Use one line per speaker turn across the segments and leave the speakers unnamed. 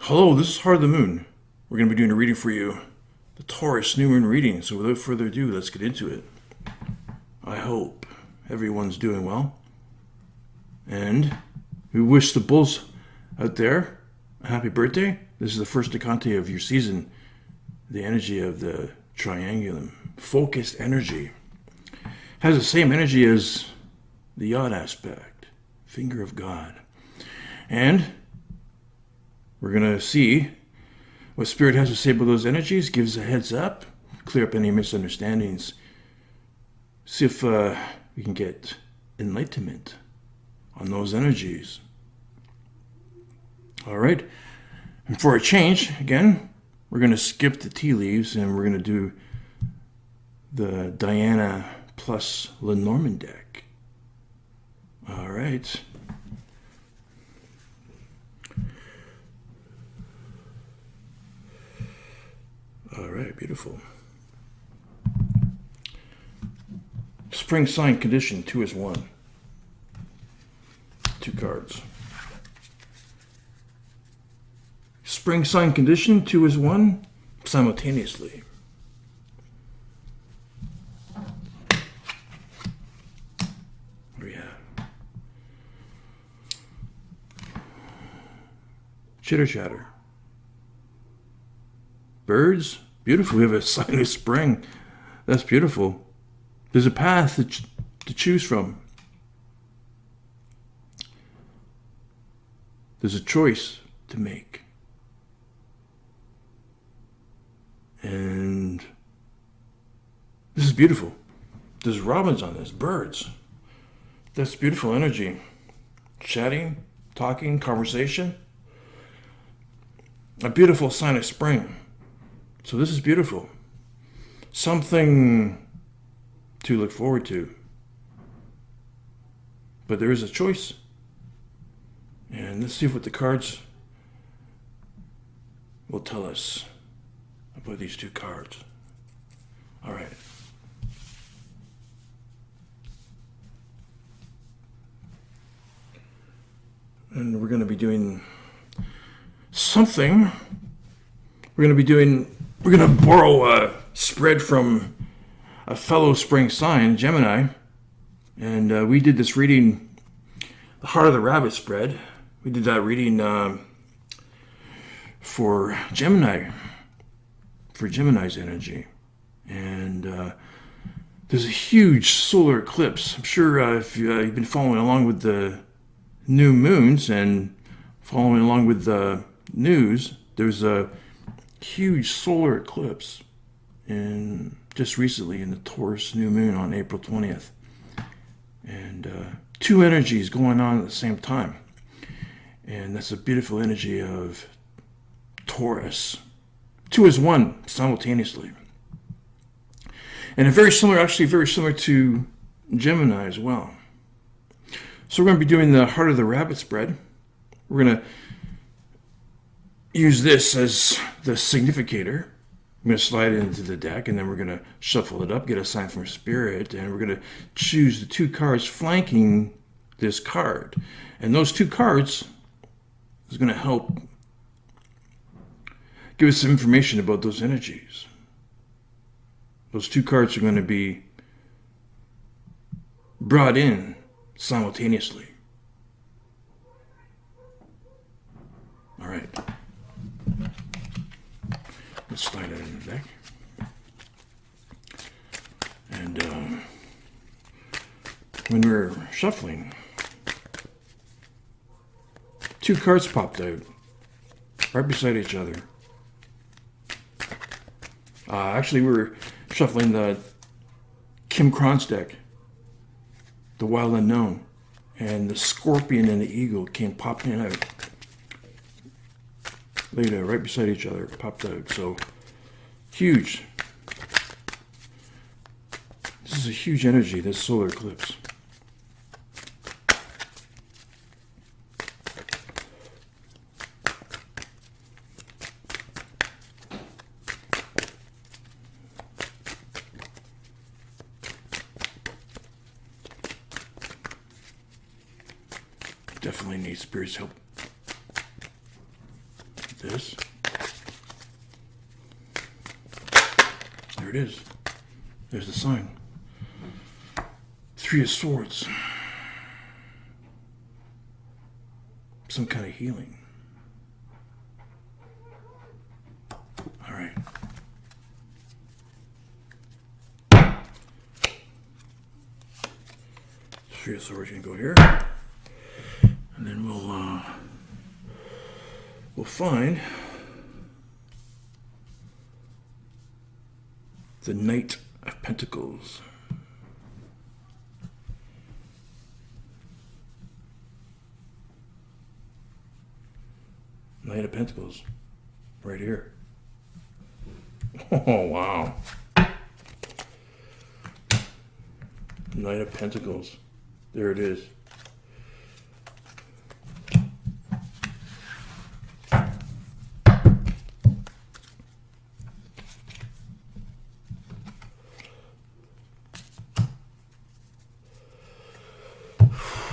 Hello, this is Heart of the Moon. We're going to be doing a reading for you, the Taurus New Moon reading. So without further ado, let's get into it. I hope everyone's doing well. And we wish the bulls out there a happy birthday. This is the first decante of your season. The energy of the triangulum, focused energy, has the same energy as the Yod aspect, finger of God. And we're going to see what Spirit has to say about those energies, gives a heads up, clear up any misunderstandings, see if we can get enlightenment on those energies. All right. And for a change, again, we're going to skip the tea leaves and we're going to do the Diana+Lenormand deck. All right. All right, beautiful. Spring sign condition, 2 is 1. 2 cards. Spring sign condition, 2 is 1, simultaneously. What do we have? Chitter chatter. Birds, beautiful. We have a sign of spring. That's beautiful. There's a path to choose from. There's a choice to make. And this is beautiful. There's robins on this, birds. That's beautiful energy. Chatting, talking, conversation. A beautiful sign of spring. So this is beautiful. Something to look forward to. But there is a choice. And let's see what the cards will tell us about these 2 cards. All right. And we're going to be doing something. We're going to borrow a spread from a fellow spring sign, Gemini. And we did this reading, the Heart of the Rabbit spread. We did that reading for Gemini, for Gemini's energy. And there's a huge solar eclipse. I'm sure if you've been following along with the new moons and following along with the news, there's a huge solar eclipse just recently in the Taurus New Moon on April 20th. And 2 energies going on at the same time. And that's a beautiful energy of Taurus. 2 is 1 simultaneously. And very similar to Gemini as well. So we're going to be doing the Heart of the Rabbit spread. We're going to use this as the significator. I'm going to slide it into the deck, and then we're going to shuffle it up, get a sign from Spirit, and we're going to choose the 2 cards flanking this card. And those 2 cards is going to help give us some information about those energies. Those 2 cards are going to be brought in simultaneously. All right. Let's slide it in the deck. And when we're shuffling, 2 cards popped out right beside each other. Actually, we were shuffling the Krans deck, the Wild Unknown, and the Scorpion and the Eagle came popping out. Later, right beside each other, popped out. So, huge. This is a huge energy, this solar eclipse. Definitely need Spirit's help. this. There it is. There's the sign. Three of Swords. Some kind of healing. All right. Three of Swords can go here. And then we'll find the Knight of Pentacles. Knight of Pentacles, right here. Oh, wow. Knight of Pentacles. There it is.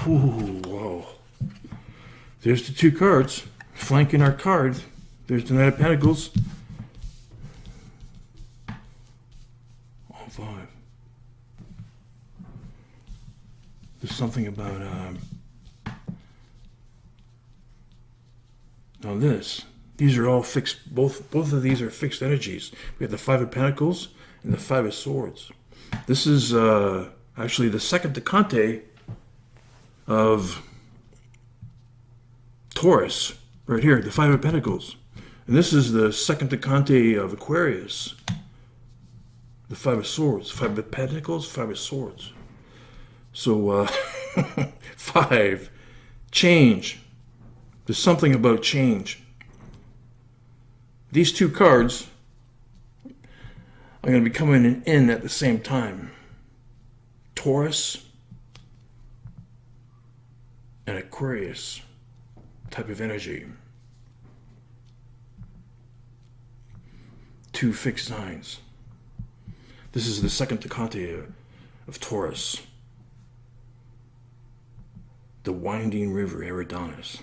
Ooh, whoa. There's the two cards flanking our card. There's the Knight of Pentacles. All five. There's something about now these are all fixed. Both of these are fixed energies. We have the Five of Pentacles and the Five of Swords. This is actually the second decante of Taurus, right here, the Five of Pentacles. And this is the second decante of Aquarius, the Five of Swords. Five of Pentacles, Five of Swords. So, five, change. There's something about change. These two cards are going to be coming in at the same time. Taurus and Aquarius type of energy. Two fixed signs. This is the second decante of Taurus. The winding river, Eridanus.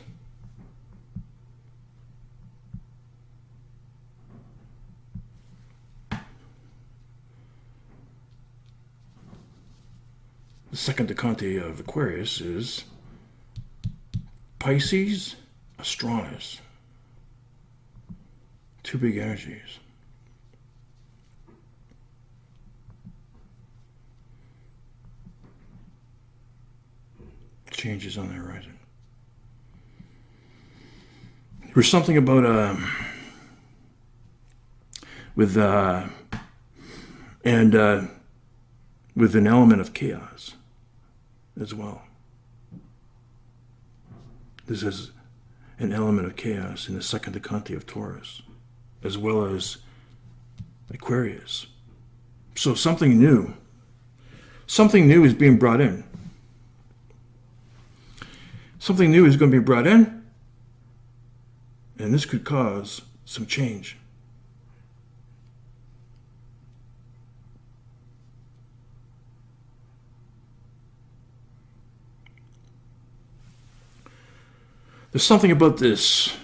The second decante of Aquarius is Pisces, Astronus. Two big energies. Changes on the horizon. There's something about with an element of chaos as well. This is an element of chaos in the second decante of Taurus, as well as Aquarius. So something new is being brought in. Something new is going to be brought in, and this could cause some change. There's something about this.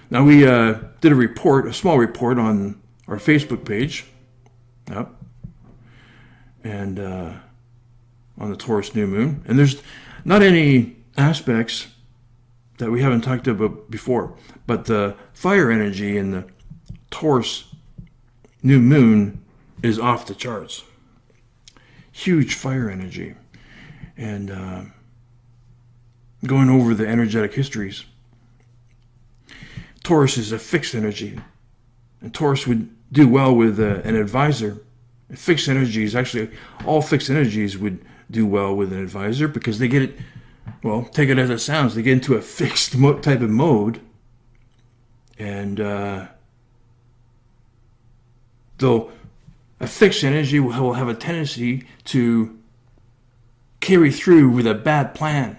Now, we did a small report on our Facebook page. Yep. And on the Taurus New Moon. And there's not any aspects that we haven't talked about before. But the fire energy in the Taurus New Moon is off the charts. Huge fire energy. And going over the energetic histories. Taurus is a fixed energy. And Taurus would do well with an advisor. Fixed energies, actually, all fixed energies would do well with an advisor because they get it, well, take it as it sounds, they get into a fixed type of mode. And though a fixed energy will have a tendency to carry through with a bad plan.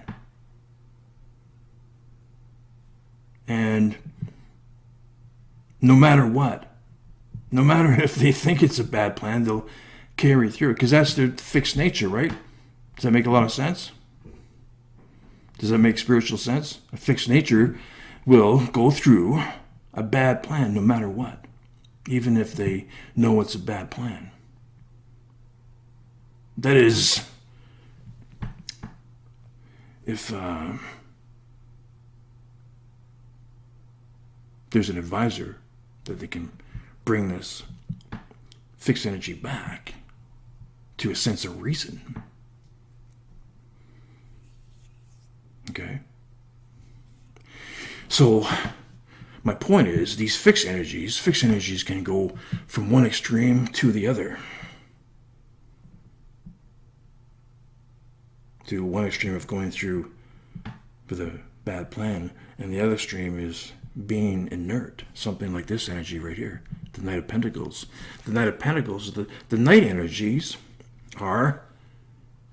And no matter what, no matter if they think it's a bad plan, they'll carry through. Because that's their fixed nature, right? Does that make a lot of sense? Does that make spiritual sense? A fixed nature will go through a bad plan no matter what, even if they know it's a bad plan. That is, if there's an advisor that they can bring this fixed energy back to a sense of reason. Okay? So, my point is, these fixed energies can go from one extreme to the other. To one extreme of going through with a bad plan, and the other extreme is being inert. Something like this energy right here, the Knight of Pentacles. The Knight of Pentacles, the Knight energies are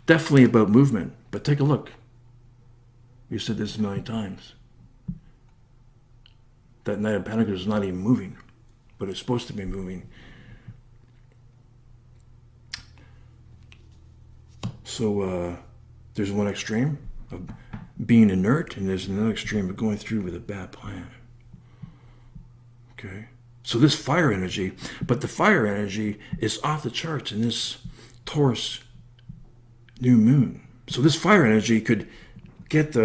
definitely about movement. But take a look. We've said this a million times. That Knight of Pentacles is not even moving, but it's supposed to be moving. So there's one extreme of being inert, and there's another extreme of going through with a bad plan. Okay? So this fire energy, but the fire energy is off the charts in this Taurus New Moon. So this fire energy could get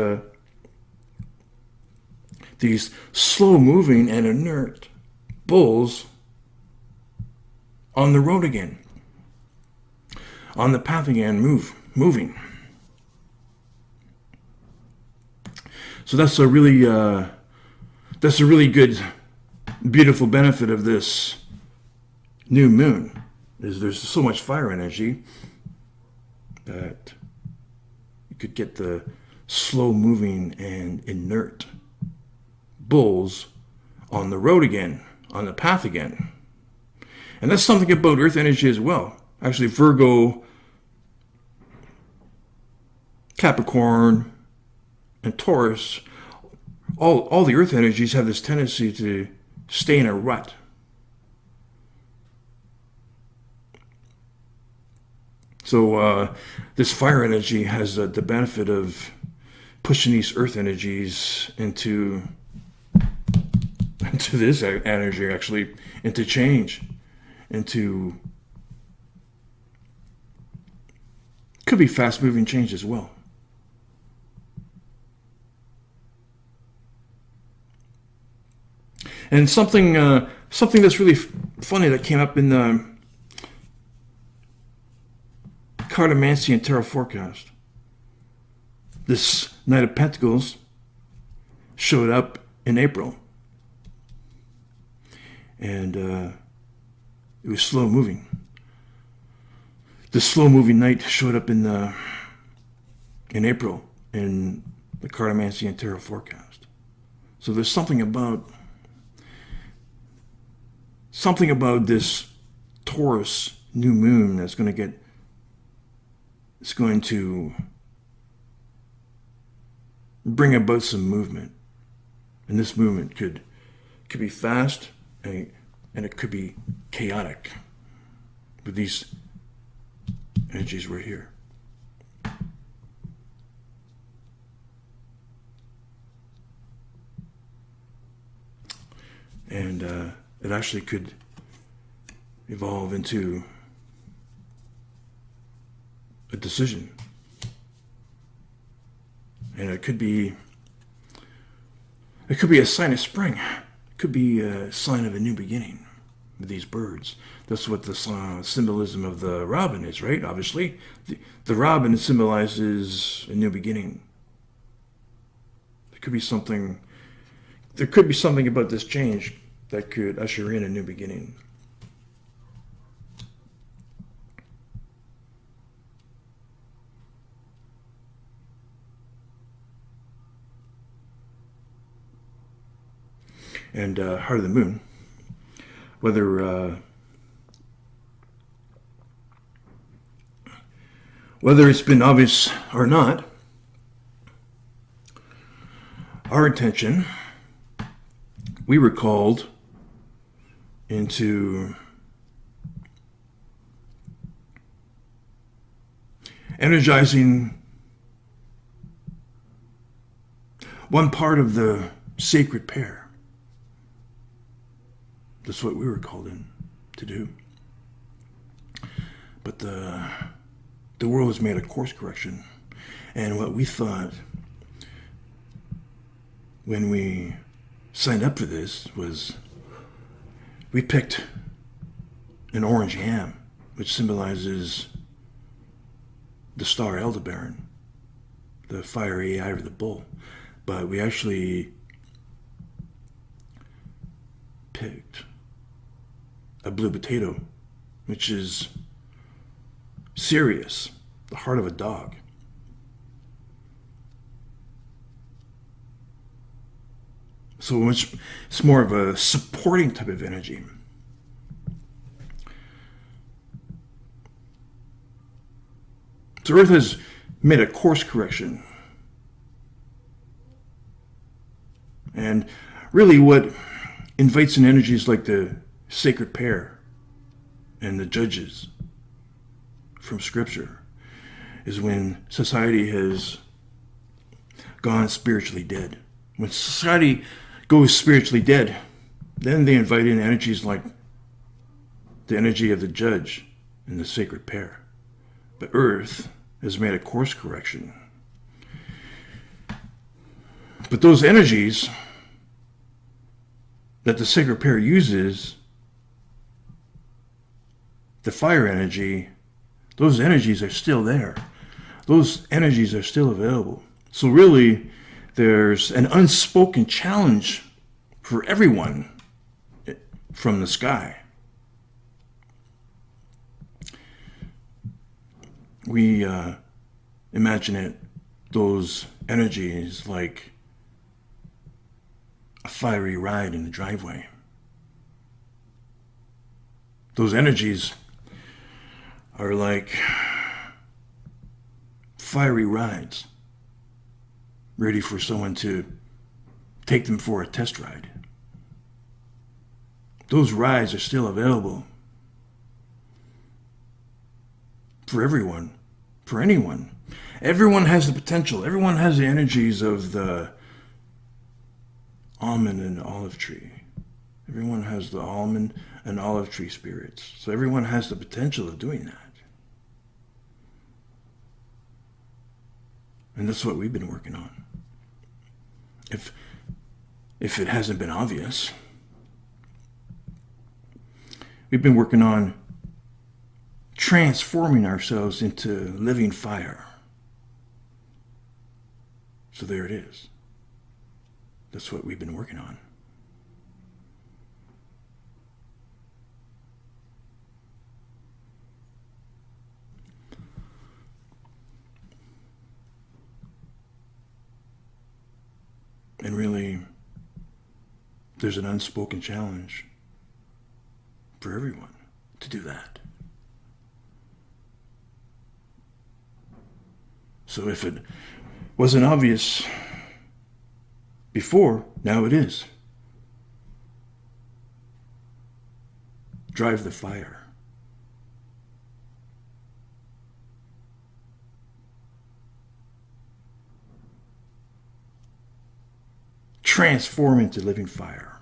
these slow-moving and inert bulls on the road again, on the path again, moving. So that's a really good, beautiful benefit of this new moon. Is there's so much fire energy that you could get the slow-moving and inert bulls on the road again, on the path again. And that's something about earth energy as well. Actually, Virgo, Capricorn, and Taurus, all the earth energies have this tendency to stay in a rut. So this fire energy has the benefit of pushing these earth energies into this energy, actually, into change, into, could be fast-moving change as well. And something that's really funny that came up in the Cartomancy and Tarot Forecast. This Knight of Pentacles showed up in April. And it was slow moving. The slow moving knight showed up in April in the Cartomancy and Tarot Forecast. So there's something about this Taurus new moon that's going to bring about some movement. And this movement could be fast, and it could be chaotic with these energies right here. And it actually could evolve into a decision. And it could be a sign of spring. It could be a sign of a new beginning with these birds. That's what the symbolism of the robin is, right? Obviously, the robin symbolizes a new beginning. There could be something about this change that could usher in a new beginning. And Heart of the Moon, whether it's been obvious or not, our intention, we were called into energizing one part of the sacred pair. That's what we were called in to do. But the world has made a course correction. And what we thought when we signed up for this was we picked an orange yam, which symbolizes the star Aldebaran, the fiery eye of the bull. But we actually picked a blue potato, which is Sirius, the heart of a dog. So it's more of a supporting type of energy. So Earth has made a course correction. And really what invites in energies like the sacred pair and the judges from Scripture is when society has gone spiritually dead. When society goes spiritually dead, then they invite in energies like the energy of the judge and the sacred pair. But Earth has made a course correction. But those energies that the sacred pair uses, the fire energy, those energies are still there. Those energies are still available. So really, there's an unspoken challenge for everyone from the sky. We imagine it, those energies, like a fiery ride in the driveway. Those energies are like fiery rides, ready for someone to take them for a test ride. Those rides are still available for everyone, for anyone. Everyone has the potential. Everyone has the energies of the almond and olive tree. Everyone has the almond and olive tree spirits. So everyone has the potential of doing that. And that's what we've been working on. If it hasn't been obvious, we've been working on transforming ourselves into living fire. So there it is. That's what we've been working on. And really, there's an unspoken challenge for everyone to do that. So if it wasn't obvious before, now it is. Drive the fire. Transform into living fire.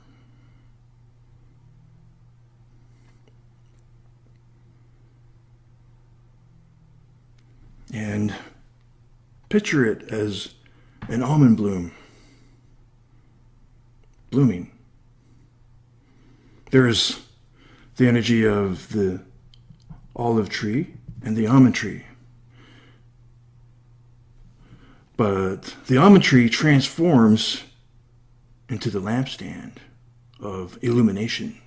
And picture it as an almond bloom blooming. There's the energy of the olive tree and the almond tree. But the almond tree transforms into the lampstand of illumination,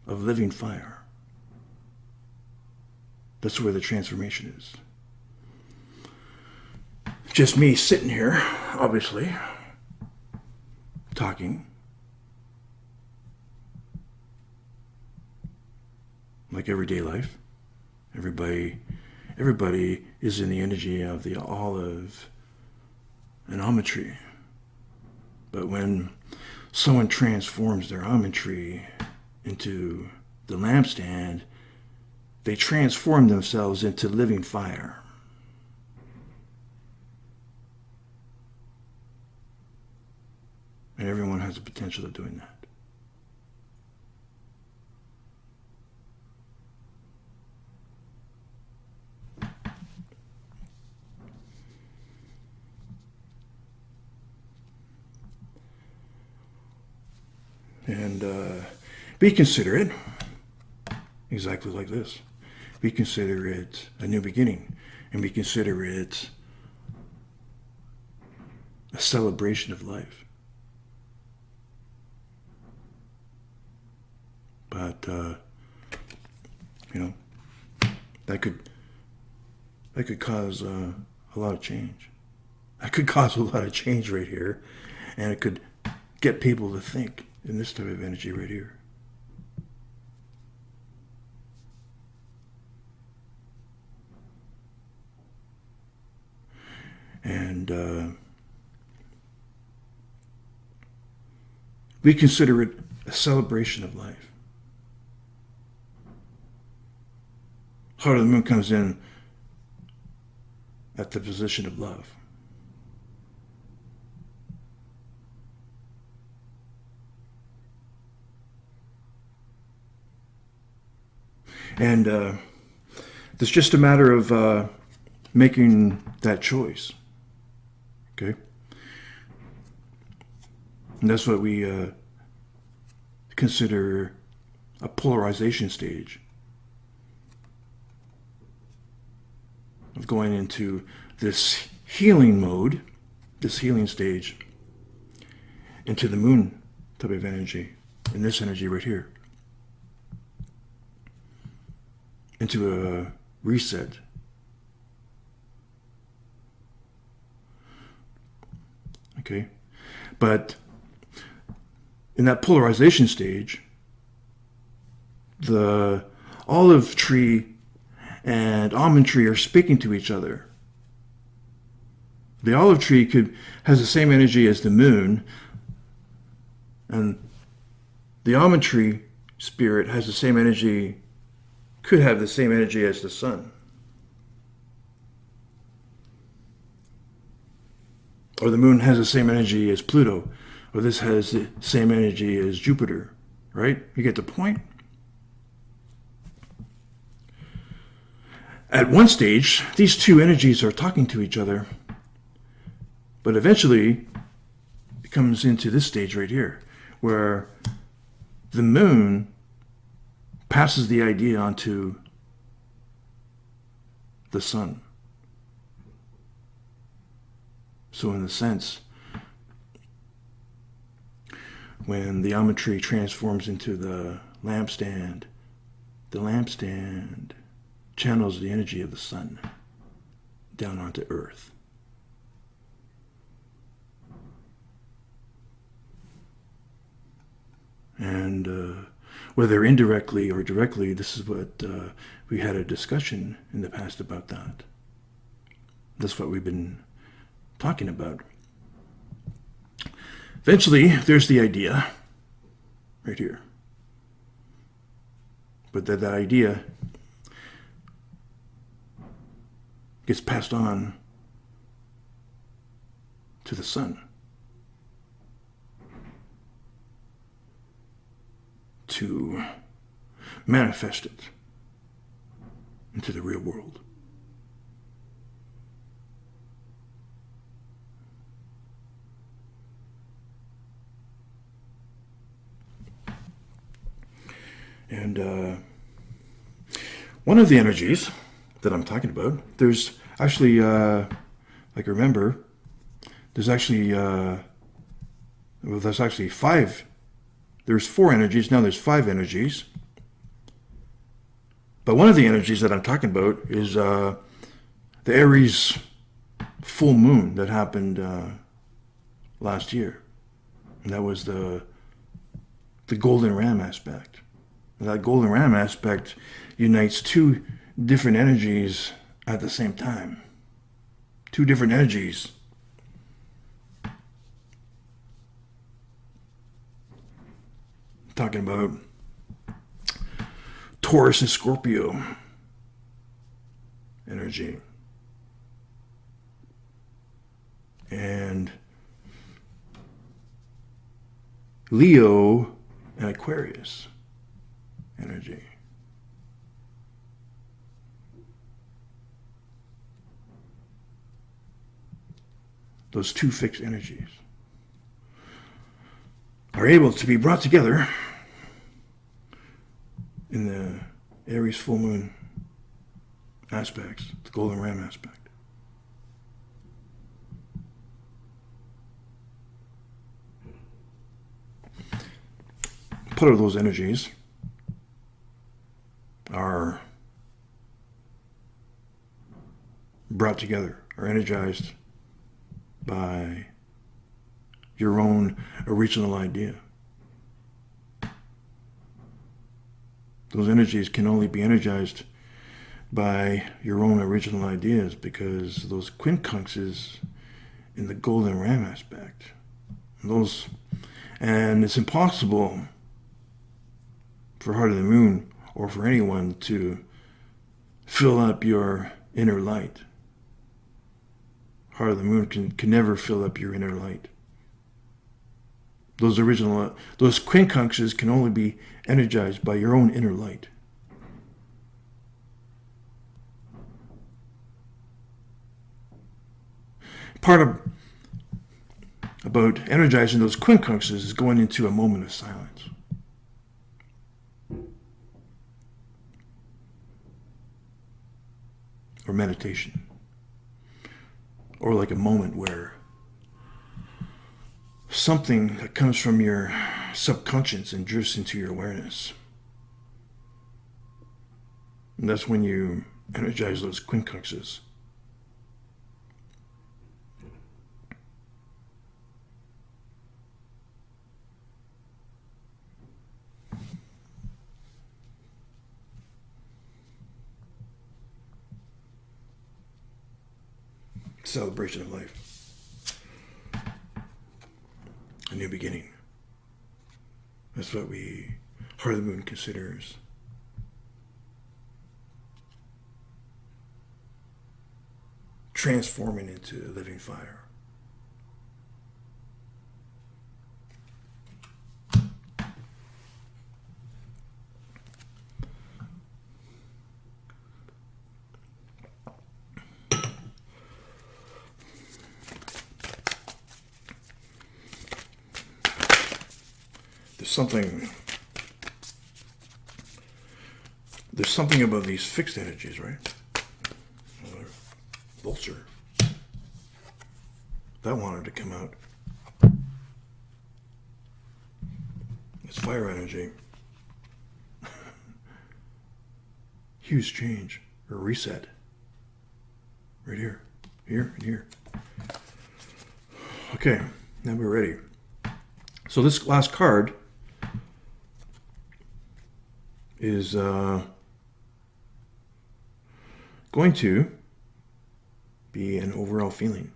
of living fire. That's where the transformation is. Just me sitting here, obviously, talking. Like everyday life. Everybody is in the energy of the olive and almond tree. But when someone transforms their almond tree into the lampstand, they transform themselves into living fire. And everyone has the potential of doing that. And be considerate, exactly like this. Be considerate a new beginning, and be considerate a celebration of life. But that could cause a lot of change. That could cause a lot of change right here, and it could get people to think in this type of energy right here. And we consider it a celebration of life. Heart of the Moon comes in at the position of love. And it's just a matter of making that choice. Okay? And that's what we consider a polarization stage of going into this healing mode, this healing stage, into the moon type of energy, in this energy right here, into a reset. Okay? But in that polarization stage, the olive tree and almond tree are speaking to each other. The olive tree has the same energy as the moon, and the almond tree spirit has the same energy, could have the same energy as the sun. Or the moon has the same energy as Pluto, or this has the same energy as Jupiter, right? You get the point? At one stage, these two energies are talking to each other, but eventually it comes into this stage right here, where the moon passes the idea onto the sun. So in a sense, when the almond tree transforms into the lampstand channels the energy of the sun down onto earth. And whether indirectly or directly, this is what we had a discussion in the past about that. That's what we've been talking about. Eventually, there's the idea right here. But that idea gets passed on to the sun to manifest it into the real world. And one of the energies that I'm talking about, there's actually, like remember, there's actually, there's actually five. There's four energies, now there's five energies. But one of the energies that I'm talking about is the Aries full moon that happened last year. And that was the golden ram aspect. And that golden ram aspect unites two different energies at the same time. Two different energies. Talking about Taurus and Scorpio energy. And Leo and Aquarius energy. Those two fixed energies are able to be brought together in the Aries full moon aspects, the golden ram aspect. Part of those energies are brought together, are energized by your own original idea. Those energies can only be energized by your own original ideas because those quincunxes in the golden ram aspect, and it's impossible for Heart of the Moon or for anyone to fill up your inner light. Heart of the Moon can never fill up your inner light. Those quincunxes can only be energized by your own inner light. About energizing those quincunxes is going into a moment of silence. Or meditation. Or like a moment where something that comes from your subconscious and drifts into your awareness. And that's when you energize those quincunxes. Celebration of life. A new beginning. That's what Heart of the Moon considers transforming into a living fire. There's something about these fixed energies, right? Vulture. That wanted to come out. It's fire energy. Huge change, or reset. Right here, here, and here. Okay, now we're ready. So this last card is going to be an overall feeling.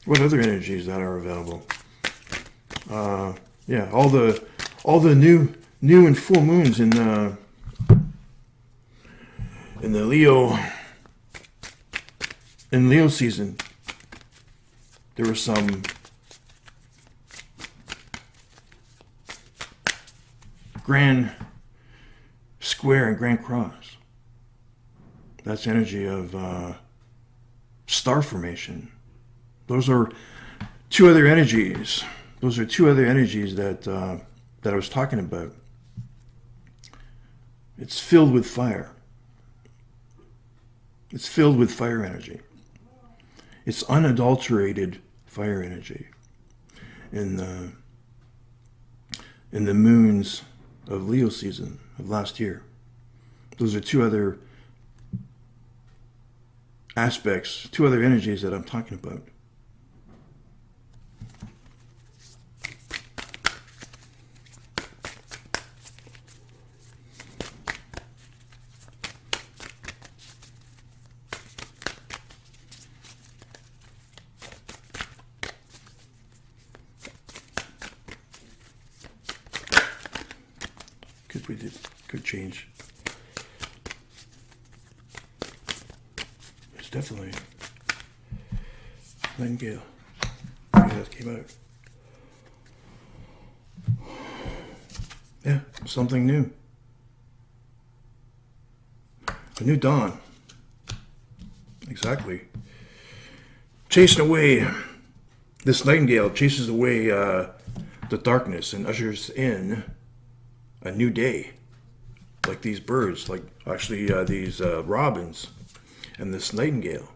What other energies that are available? Yeah, all the new and full moons in the Leo season. There were some grand square and grand cross. That's energy of star formation. Those are two other energies. Those are two other energies that I was talking about. It's filled with fire. It's filled with fire energy. It's unadulterated fire energy. In the moons of Leo season of last year. Those are two other aspects, two other energies that I'm talking about. Could change. It's definitely Nightingale. That came out. Yeah, something new. A new dawn. Exactly. Chasing away, this nightingale chases away the darkness and ushers in a new day. Like these birds, like actually these robins and this nightingale.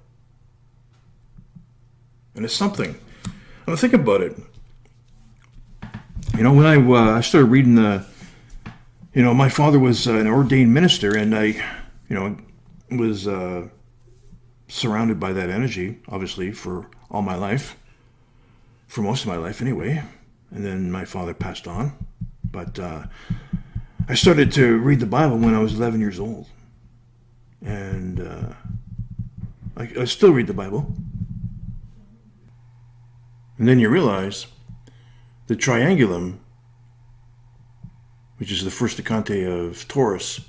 And it's something. I'm thinking about it. You know, when I started reading my father was an ordained minister, and I, was surrounded by that energy, obviously, for all my life, for most of my life anyway. And then my father passed on. But I started to read the Bible when I was 11 years old. And I still read the Bible. And then you realize the triangulum, which is the first decante of Taurus,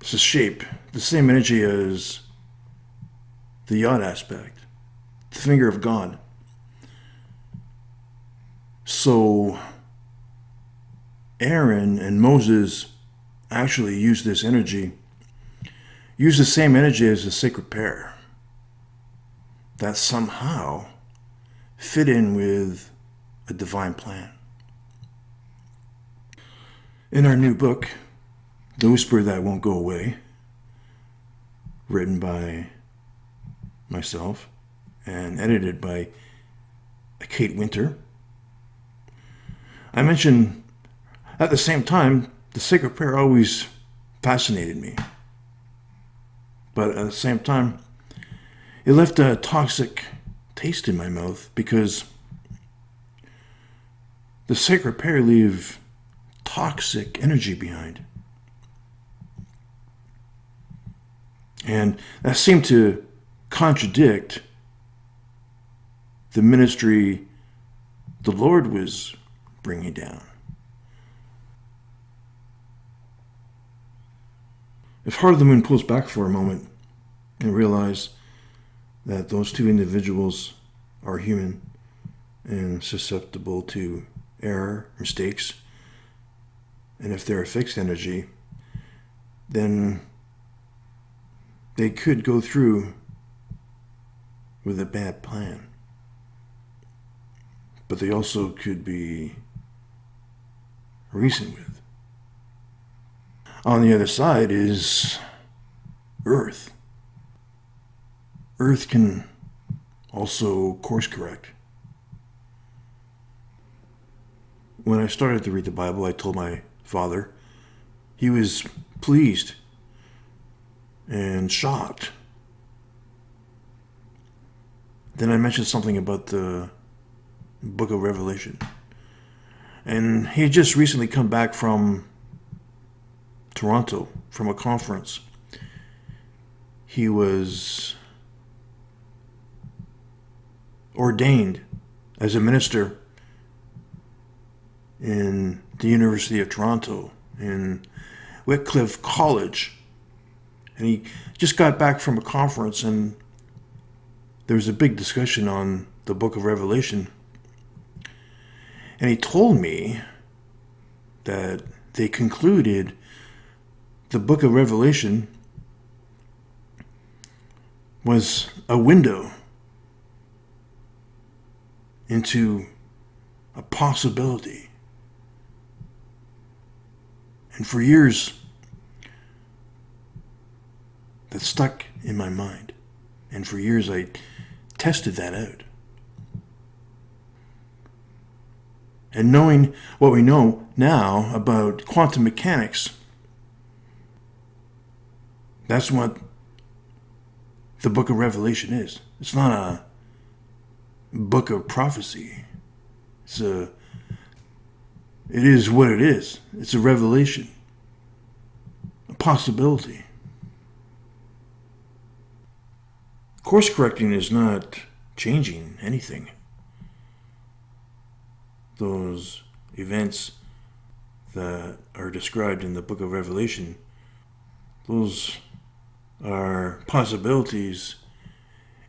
it's a shape, the same energy as the yod aspect, the finger of God. So Aaron and Moses actually used this energy, used the same energy as the sacred pair, that somehow fit in with a divine plan. In our new book, The Whisper That Won't Go Away, written by myself and edited by Kate Winter, I mentioned at the same time the sacred pair always fascinated me. But at the same time, it left a toxic taste in my mouth because the sacred pair leave toxic energy behind. And that seemed to contradict the ministry the Lord was bringing down. If Heart of the Moon pulls back for a moment and realize that those two individuals are human and susceptible to error, mistakes, and if they're a fixed energy, then they could go through with a bad plan. But they also could be reasoned with. On the other side is Earth. Earth can also course correct. When I started to read the Bible, I told my father. He was pleased and shocked. Then I mentioned something about the book of Revelation. And he had just recently come back from Toronto, from a conference. He was ordained as a minister in the University of Toronto, in Wycliffe College. And he just got back from a conference, and there was a big discussion on the book of Revelation. And he told me that they concluded the book of Revelation was a window into a possibility. And for years, that stuck in my mind. And for years, I tested that out. And knowing what we know now about quantum mechanics, that's what the book of Revelation is. It's not a book of prophecy. It is what it is. It's a revelation, a possibility. Course correcting is not changing anything. Those events that are described in the book of Revelation, those are possibilities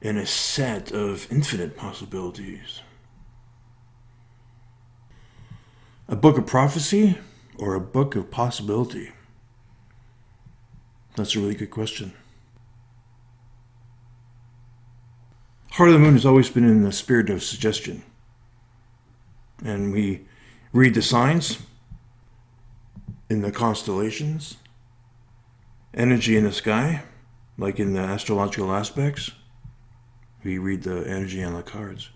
in a set of infinite possibilities. A book of prophecy or a book of possibility? That's a really good question. Heart of the Moon has always been in the spirit of suggestion. And we read the signs in the constellations, energy in the sky, like in the astrological aspects. We read the energy on the cards,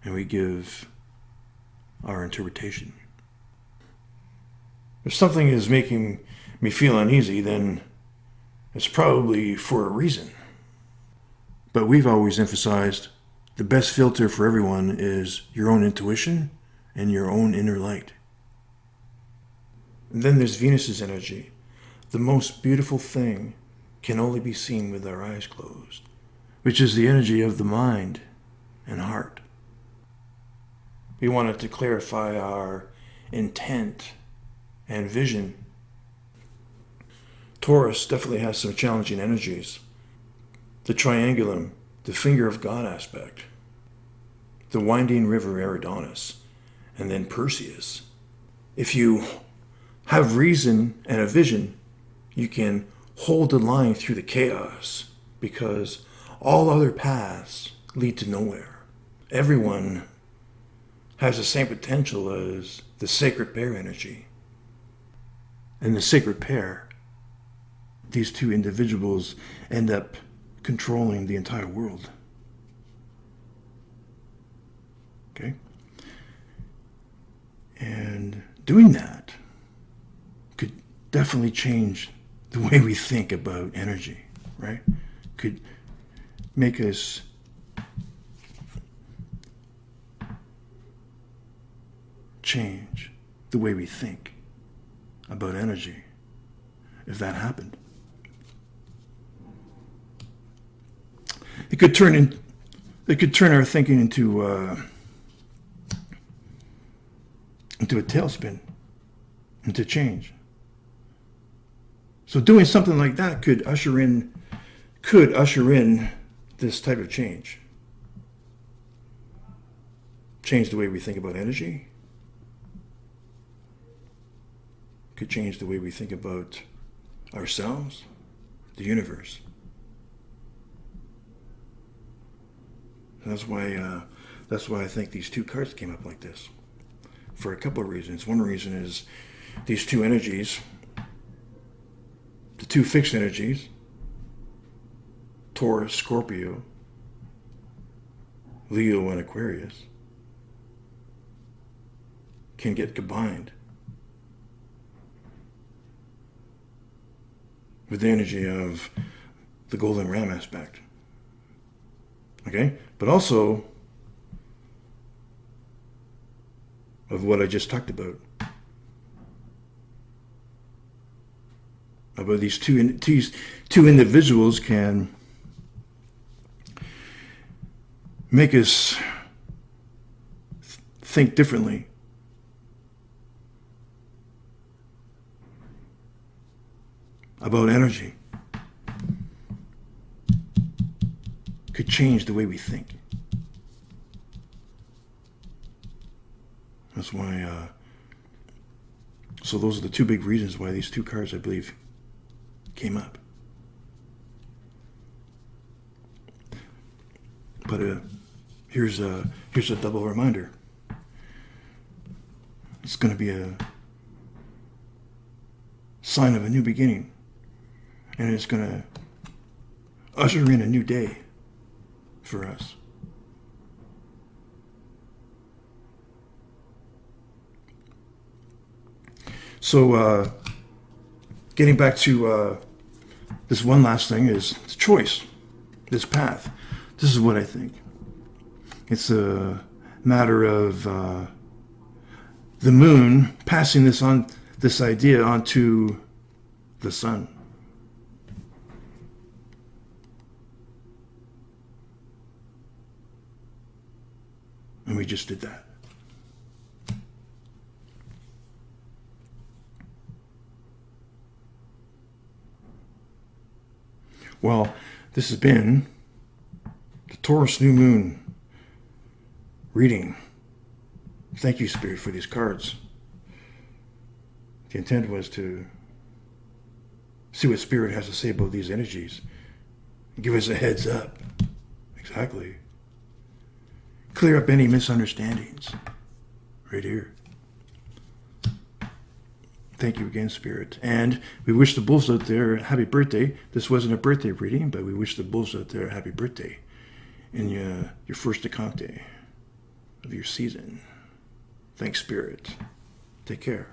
and we give our interpretation. If something is making me feel uneasy, then it's probably for a reason. But we've always emphasized the best filter for everyone is your own intuition and your own inner light. And then there's Venus's energy. The most beautiful thing can only be seen with our eyes closed, which is the energy of the mind and heart. We wanted to clarify our intent and vision. Taurus definitely has some challenging energies. The triangulum, the finger of God aspect, the winding river Eridanus, and then Perseus. If you have reason and a vision, you can hold the line through the chaos, because all other paths lead to nowhere. Everyone has the same potential as the sacred pair energy. And the sacred pair, these two individuals end up controlling the entire world. Okay? And doing that could definitely change the way we think about energy, right? Could make us change the way we think about energy if that happened. It could turn our thinking into a tailspin, into change. So doing something like that could usher in this type of change. Change the way we think about energy. Could change the way we think about ourselves, the universe. That's why I think these two cards came up like this, for a couple of reasons. One reason is these two energies, the two fixed energies, Taurus, Scorpio, Leo, and Aquarius, can get combined with the energy of the Golden Ram aspect. Okay? But also of what I just talked about. About these two individuals can make us think differently. About energy. Could change the way we think. That's why, so those are the two big reasons why these two cards, I believe, came up. But here's a double reminder. It's going to be a sign of a new beginning. And it's going to usher in a new day for us. So, getting back to this one last thing is the choice, this path. This is what I think. It's a matter of the moon passing this idea onto the sun. And we just did that. Well, this has been the Taurus New Moon reading. Thank you, Spirit, for these cards. The intent was to See what Spirit has to say about these energies. Give us a heads up. Exactly. Clear up any misunderstandings. Right here. Thank you again, Spirit. And we wish the bulls out there a happy birthday. This wasn't a birthday reading, but we wish the bulls out there a happy birthday in your first decante of your season. Thanks, Spirit. Take care.